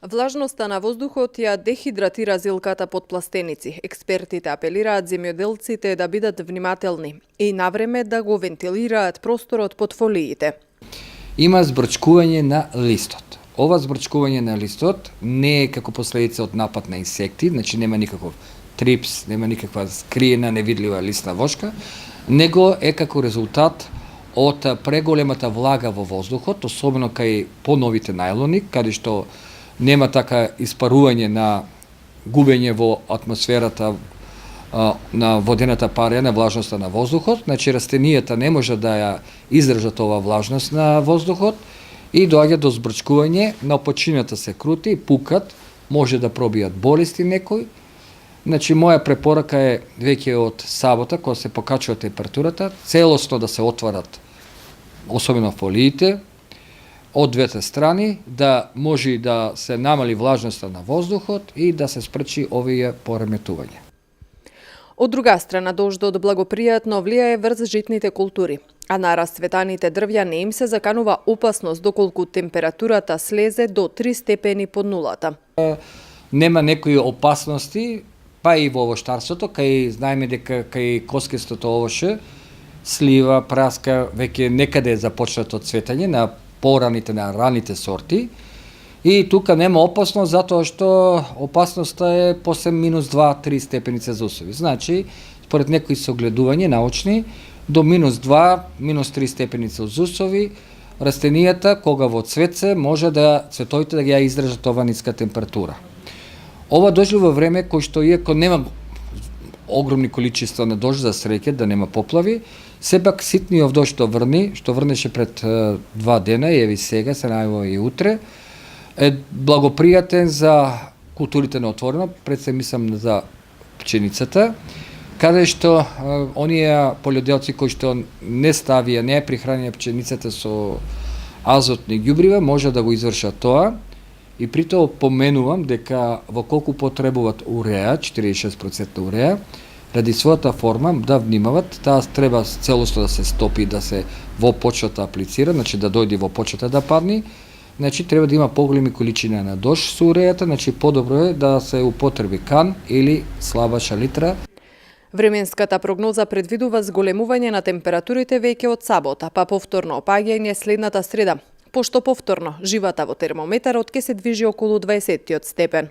Влажноста на воздухот ја дехидратира зилката под пластеници. Експертите апелираат земјоделците да бидат внимателни и навреме да го вентилираат просторот под фолиите. Има збрчкување на листот. Ова збрчкување на листот не е како последица од напад на инсекти, значи нема никаков трипс, нема никаква скриена невидлива листна вошка, него е како резултат од преголемата влага во воздухот, особено кај поновите најлони, каде што нема така испарување на губење во атмосферата на водената парија, на влажноста на воздухот, значи растенијата не може да ја издржат ова влажност на воздухот и доаѓа до збрчкување, на почината се крути, пукат, може да пробијат болести некои. Значи, моја препорака е веќе од сабота, кога се покачува температурата, целосно да се отварат, особено фолиите, од двете страни, да може да се намали влажноста на воздухот и да се спречи овие пореметувања. Од друга страна, дождот благопријатно влијае врз житните култури, а на расцветаните дрвја не им се заканува опасност доколку температурата слезе до 3 степени под нулата. Нема некои опасности, па и во овоштарството, кај знаеме дека кај коскистото овоше, слива, праска, веќе некаде е започнато цветање на пораните, на раните сорти. И тука нема опасност, затоа што опасноста е после -2-3 степени Целзиусови. Значи, според некои согледувања научни, до -2, -3 степени Целзиусови, растенијата, кога во цвет може да цветовите да ги ја издржат ова ниска температура. Ова дожди во време кој што иако нема огромни количества на дожд, за среќа да нема поплави, сепак ситниот дожд што врнеше пред 2 дена, и еви сега, се најава и утре, е благопријатен за културите на отворено, пред се мислам за пченицата, каде што оние полјоделци кои што не ставија, не прихранија пченицата со азотни ѓубрива, може да го извршат тоа. И при тоа поменувам дека во колку потребуваат уреа, 46% уреа, ради својата форма да внимават, таа треба целосно да се стопи, да се во почвата аплицира, значи да дојде во почвата да падне, значи треба да има поголеми количина на дожд со урејата, значи подобро е да се употреби кан или слаба шалитра. Временската прогноза предвидува зголемување на температурите веќе од сабота, па повторно опаѓање следната среда, пошто повторно живата во термометарот ќе се движи околу 20 степен.